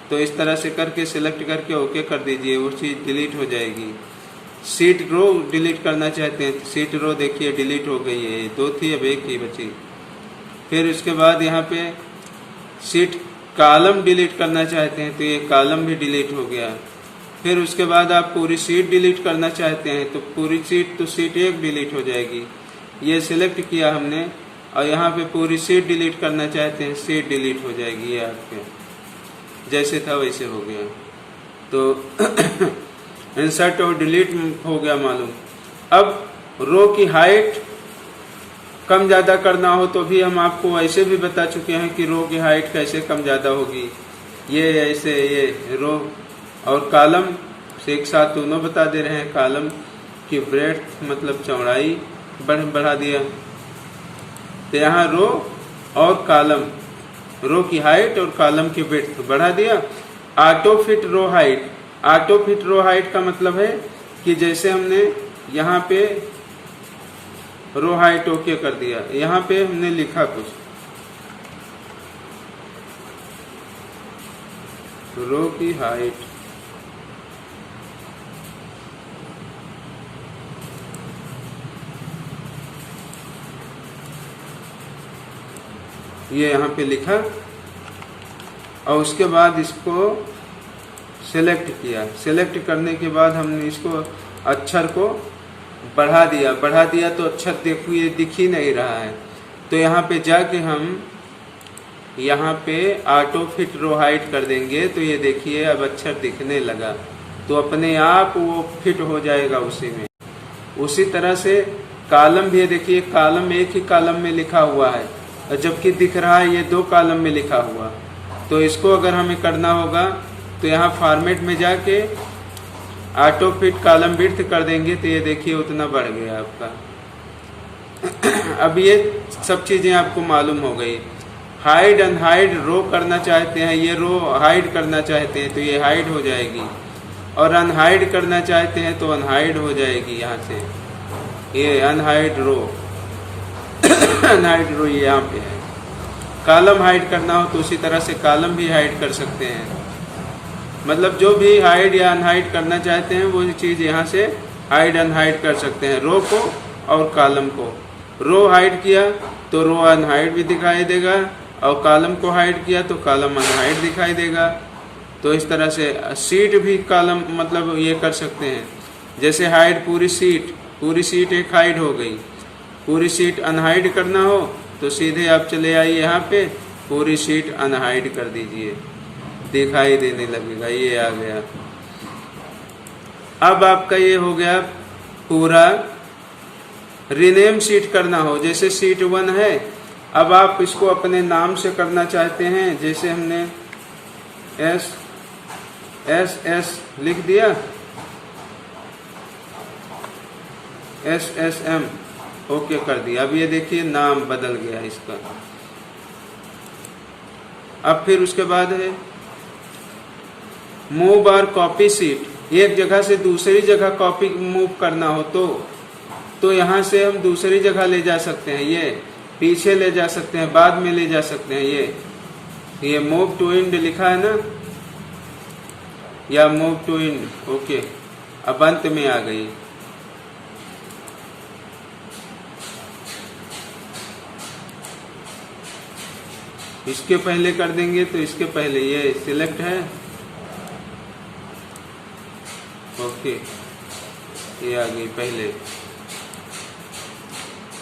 तो इस तरह से करके सिलेक्ट करके ओके कर दीजिए, वो चीज डिलीट हो जाएगी। सीट रो डिलीट करना चाहते हैं, सीट रो देखिए डिलीट हो गई है, 2 थी अब 1 ही बची। फिर उसके बाद यहाँ पे सीट कॉलम डिलीट करना चाहते हैं तो ये कॉलम भी डिलीट हो गया। फिर उसके बाद आप पूरी सीट डिलीट करना चाहते हैं तो पूरी सीट, तो सीट 1 डिलीट हो जाएगी। ये सिलेक्ट किया हमने, और यहाँ पे पूरी सीट डिलीट करना चाहते हैं, सीट डिलीट हो जाएगी। ये आपके जैसे था वैसे हो गया। तो इंसर्ट और डिलीट हो गया मालूम। अब रो की हाइट कम ज़्यादा करना हो तो भी हम आपको ऐसे भी बता चुके हैं कि रो की हाइट कैसे कम ज़्यादा होगी। ये ऐसे, ये रो और कॉलम से एक साथ दोनों बता दे रहे हैं। कॉलम की ब्रेड्थ मतलब चौड़ाई बढ़ा दिया, तो यहाँ रो और कॉलम, रो की हाइट और कॉलम की ब्रेड्थ बढ़ा दिया। Auto fit row height, auto fit row height का मतलब है कि जैसे हमने यहाँ पे रो हाइट ओके कर दिया, यहाँ पे हमने लिखा कुछ, रो की हाइट, ये यहाँ पे लिखा, और उसके बाद इसको सिलेक्ट किया। सिलेक्ट करने के बाद हमने इसको अक्षर को बढ़ा दिया तो अक्षर देखो ये दिख ही नहीं रहा है। तो यहाँ पे जाके हम यहाँ पे ऑटो फिट रो हाइट कर देंगे तो ये देखिए अब अक्षर दिखने लगा, तो अपने आप वो फिट हो जाएगा उसी में। उसी तरह से कॉलम भी देखिए, कॉलम एक ही कॉलम में लिखा हुआ है, जबकि दिख रहा है ये 2 कॉलम में लिखा हुआ। तो इसको अगर हमें करना होगा तो यहाँ फॉर्मेट में जाके ऑटो फिट कॉलम विड्थ कर देंगे तो ये देखिए उतना बढ़ गया आपका। अब ये सब चीजें आपको मालूम हो गई। हाइड अनहाइड रो करना चाहते हैं, ये रो हाइड करना चाहते हैं तो ये हाइड हो जाएगी, और अनहाइड करना चाहते हैं तो अनहाइड हो जाएगी। यहाँ से ये अनहाइड रो अनहाइड रो ये यहाँ पे है। कॉलम हाइड करना हो तो उसी तरह से कॉलम भी हाइड कर सकते हैं, मतलब जो भी हाइड या अनहाइड करना चाहते हैं वो चीज़ यहाँ से हाइड अनहाइड कर सकते हैं, रो को और कॉलम को। रो हाइड किया तो रो अनहाइड भी दिखाई देगा, और कॉलम को हाइड किया तो कॉलम अनहाइड दिखाई देगा। तो इस तरह से सीट भी कॉलम मतलब ये कर सकते हैं। जैसे हाइड पूरी सीट एक हाइड हो गई। पूरी सीट अनहाइड करना हो तो सीधे आप चले आइए यहाँ पे, पूरी सीट अनहाइड कर दीजिए, दिखाई देने लगेगा। ये आ गया। अब आपका ये हो गया पूरा। रीनेम सीट करना हो, जैसे सीट 1 है, अब आप इसको अपने नाम से करना चाहते हैं, जैसे हमने एस लिख दिया, SSM ओके कर दिया। अब ये देखिए नाम बदल गया इसका। अब फिर उसके बाद है मूव और कॉपी सीट। एक जगह से दूसरी जगह कॉपी मूव करना हो तो यहाँ से हम दूसरी जगह ले जा सकते हैं, ये पीछे ले जा सकते हैं, बाद में ले जा सकते हैं। ये मूव टू एंड लिखा है ना, या मूव टू इंड। ओके, अब अंत में आ गई। इसके पहले कर देंगे तो इसके पहले ये सिलेक्ट है। ओके, ये आ गई पहले।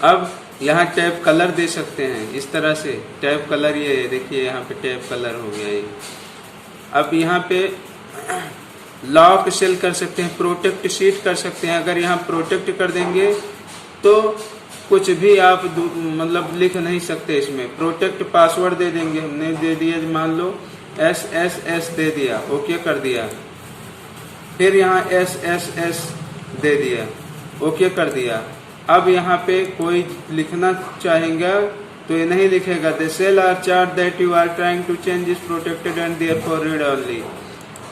अब यहाँ टैब कलर दे सकते हैं इस तरह से। टैब कलर ये देखिए, यहाँ पे टैब कलर हो गया ये। अब यहाँ पे लॉक सेल कर सकते हैं, प्रोटेक्ट शीट कर सकते हैं। अगर यहाँ प्रोटेक्ट कर देंगे तो कुछ भी आप मतलब लिख नहीं सकते इसमें। प्रोटेक्ट पासवर्ड दे देंगे, हमने दे दिया, मान लो SSS दे दिया, ओके कर दिया। फिर यहाँ SSS दे दिया, ओके कर दिया। अब यहाँ पे कोई लिखना चाहेगा तो ये नहीं लिखेगा। The cell or chart that you are trying to change is protected and therefore read only।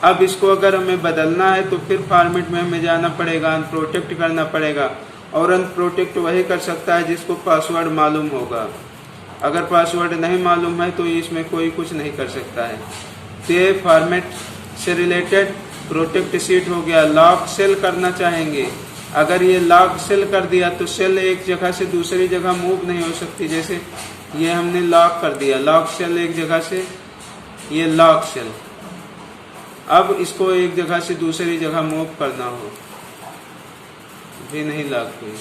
अब इसको अगर हमें बदलना है तो फिर फॉर्मेट में हमें जाना पड़ेगा, अनप्रोटेक्ट करना पड़ेगा। और अनप्रोटेक्ट वही कर सकता है जिसको पासवर्ड मालूम होगा। अगर पासवर्ड नहीं मालूम है तो इसमें कोई कुछ नहीं कर सकता है। तो ये फॉर्मेट से रिलेटेड प्रोटेक्ट शीट हो गया। लॉक सेल करना चाहेंगे, अगर ये लॉक सेल कर दिया तो सेल एक जगह से दूसरी जगह मूव नहीं हो सकती। जैसे ये हमने लॉक कर दिया, लॉक सेल एक जगह से, ये लॉक सेल। अब इसको एक जगह से दूसरी जगह मूव करना हो भी नहीं लॉक हुई।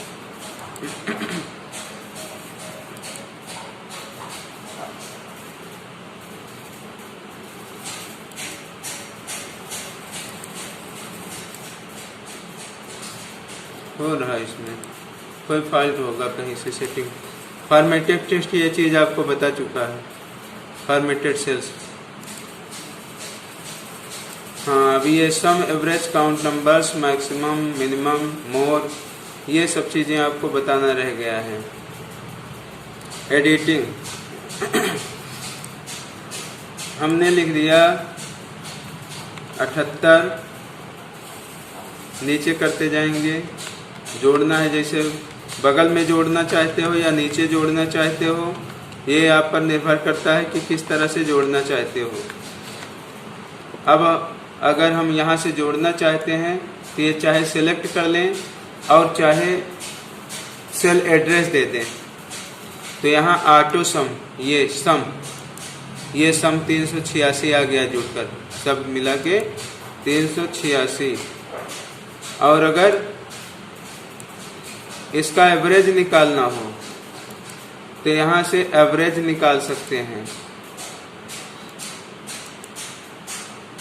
हो रहा है, इसमें कोई फॉल्ट होगा कहीं से सेटिंग। फॉर्मेटेड टेक्स्ट ये चीज आपको बता चुका है, फॉर्मेटेड सेल्स। हाँ, अभी ये sum, average, count numbers, maximum, minimum, more, ये सब चीजें आपको बताना रह गया है। एडिटिंग हमने लिख दिया 78, नीचे करते जाएंगे। जोड़ना है, जैसे बगल में जोड़ना चाहते हो या नीचे जोड़ना चाहते हो, ये आप पर निर्भर करता है कि किस तरह से जोड़ना चाहते हो। अब अगर हम यहाँ से जोड़ना चाहते हैं तो ये चाहे सिलेक्ट कर लें और चाहे सेल एड्रेस दे दें। तो यहाँ ऑटो सम, ये सम 386 आ गया जुड़कर, सब मिला के 386। और अगर इसका एवरेज निकालना हो तो यहाँ से एवरेज निकाल सकते हैं।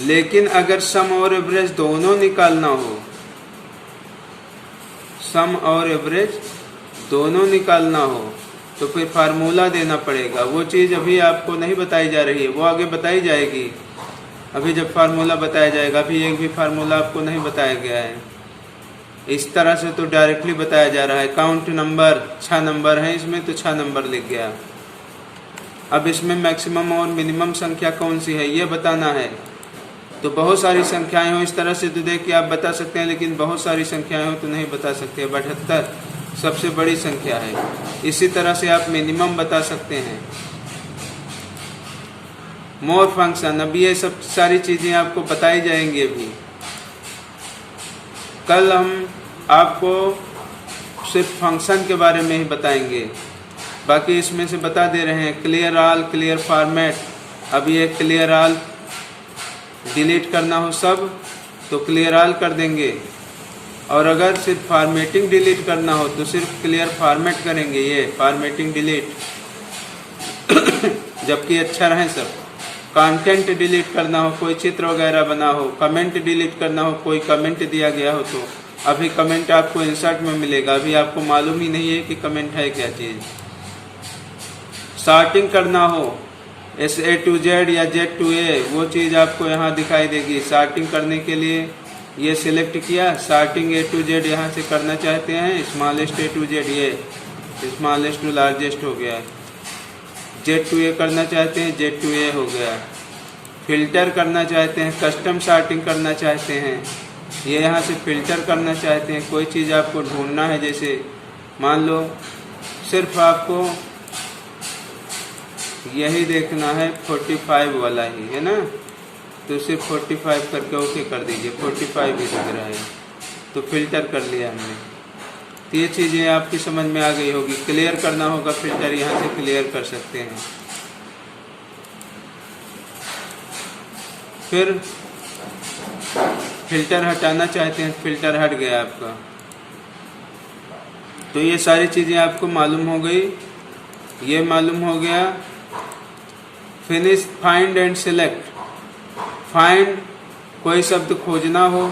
लेकिन अगर सम और एवरेज दोनों निकालना हो, सम और एवरेज दोनों निकालना हो तो फिर फार्मूला देना पड़ेगा। वो चीज़ अभी आपको नहीं बताई जा रही है, वो आगे बताई जाएगी। अभी जब फार्मूला बताया जाएगा, अभी एक भी फार्मूला आपको नहीं बताया गया है। इस तरह से तो डायरेक्टली बताया जा रहा है। काउंट नंबर 6 नंबर है इसमें, तो 6 नंबर लिख गया। अब इसमें मैक्सिमम और मिनिमम संख्या कौन सी है ये बताना है। तो बहुत सारी संख्याएं हो इस तरह से तो देख के आप बता सकते हैं, लेकिन बहुत सारी संख्याएं हो तो नहीं बता सकते। 72 सबसे बड़ी संख्या है। इसी तरह से आप मिनिमम बता सकते हैं। मोर फंक्शन, अब ये सब सारी चीजें आपको बताई जाएंगी। अभी कल हम आपको सिर्फ फंक्शन के बारे में ही बताएंगे, बाकी इसमें से बता दे रहे हैं। क्लियर ऑल, क्लियर फॉर्मेट, अब ये क्लियर ऑल डिलीट करना हो सब तो क्लियर ऑल कर देंगे, और अगर सिर्फ फॉर्मेटिंग डिलीट करना हो तो सिर्फ क्लियर फॉर्मेट करेंगे, ये फॉर्मेटिंग डिलीट जबकि अच्छा रहे सब। कंटेंट डिलीट करना हो, कोई चित्र वगैरह बना हो, कमेंट डिलीट करना हो, कोई कमेंट दिया गया हो तो अभी कमेंट आपको इंसर्ट में मिलेगा, अभी आपको मालूम ही नहीं है कि कमेंट है क्या चीज़। सॉर्टिंग करना हो SA to Z या Z to A, वो चीज़ आपको यहाँ दिखाई देगी। सॉर्टिंग करने के लिए ये सिलेक्ट किया, सॉर्टिंग A to Z यहाँ से करना चाहते हैं, स्मॉलेस्ट A to Z, ये स्मॉलेस्ट टू लार्जेस्ट हो गया। Z to A करना चाहते हैं, Z to A हो गया। फिल्टर करना चाहते हैं, कस्टम सॉर्टिंग करना चाहते हैं, ये यहाँ से फिल्टर करना चाहते हैं। कोई चीज़ आपको ढूंढना है, जैसे मान लो सिर्फ आपको यही देखना है 45 वाला ही है ना, तो उसे 45 करके ओके कर दीजिए। 45 ही दिख रहा है, तो फिल्टर कर लिया हमने। तो ये चीज़ें आपकी समझ में आ गई होगी। क्लियर करना होगा फिल्टर, यहाँ से क्लियर कर सकते हैं। फिर फिल्टर हटाना चाहते हैं, फिल्टर हट गया आपका। तो ये सारी चीज़ें आपको मालूम हो गई। ये मालूम हो गया। Finish, find and select. Find, कोई शब्द खोजना हो,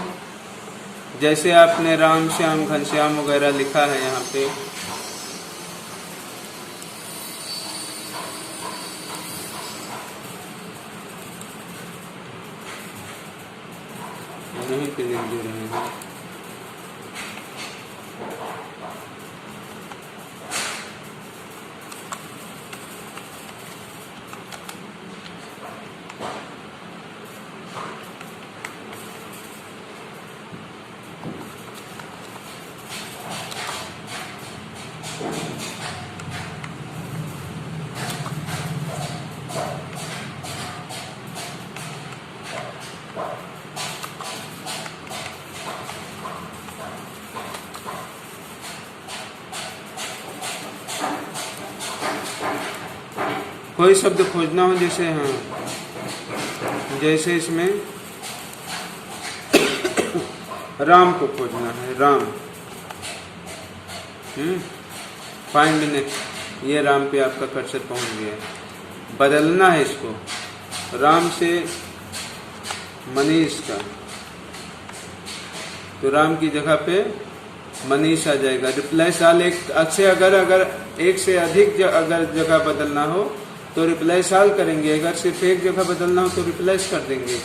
जैसे आपने राम श्याम घनश्याम वगैरह लिखा है यहाँ पे, नहीं पे लिख दे रहे हैं। कोई शब्द खोजना हो, जैसे जैसे इसमें राम को खोजना है, राम। फाइंड नेक्स्ट, ये राम पे आपका कर्सर पहुंच गया। बदलना है इसको, राम से मनीष का, तो राम की जगह पे मनीष आ जाएगा। रिप्लेस ऑल, एक अगर एक से अधिक अगर जगह बदलना हो तो रिप्लेस ऑल करेंगे, अगर सिर्फ एक जगह बदलना हो तो रिप्लेस कर देंगे।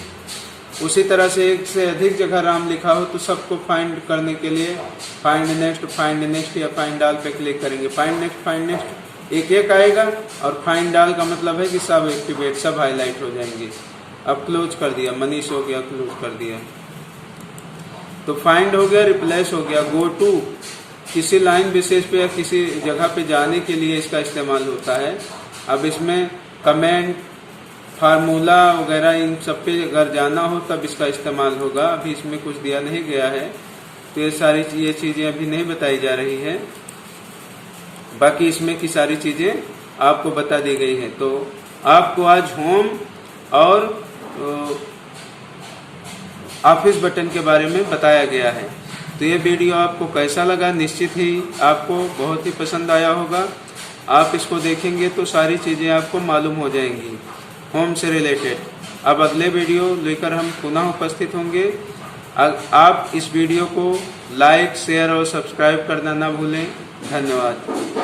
उसी तरह से एक से अधिक जगह राम लिखा हो तो सबको फाइंड करने के लिए फाइंड नेक्स्ट या फाइंड ऑल पे क्लिक करेंगे। फाइंड नेक्स्ट एक एक आएगा, और फाइंड ऑल का मतलब है कि सब एक्टिवेट, सब हाईलाइट हो जाएंगे। अब क्लोज कर दिया, मनीष हो गया, क्लोज कर दिया। तो फाइंड हो गया, रिप्लेस हो गया। गो टू, किसी लाइन विशेष पे या किसी जगह पे जाने के लिए इसका इस्तेमाल होता है। अब इसमें कमेंट, फार्मूला वगैरह इन सब पे अगर जाना हो तब इसका इस्तेमाल होगा। अभी इसमें कुछ दिया नहीं गया है, तो ये चीज़ें अभी नहीं बताई जा रही है। बाकी इसमें की सारी चीज़ें आपको बता दी गई है। तो आपको आज होम और ऑफिस बटन के बारे में बताया गया है। तो ये वीडियो आपको कैसा लगा, निश्चित ही आपको बहुत ही पसंद आया होगा। आप इसको देखेंगे तो सारी चीज़ें आपको मालूम हो जाएंगी होम से रिलेटेड। अब अगले वीडियो लेकर हम पुनः उपस्थित होंगे। आप इस वीडियो को लाइक, शेयर और सब्सक्राइब करना ना भूलें। धन्यवाद।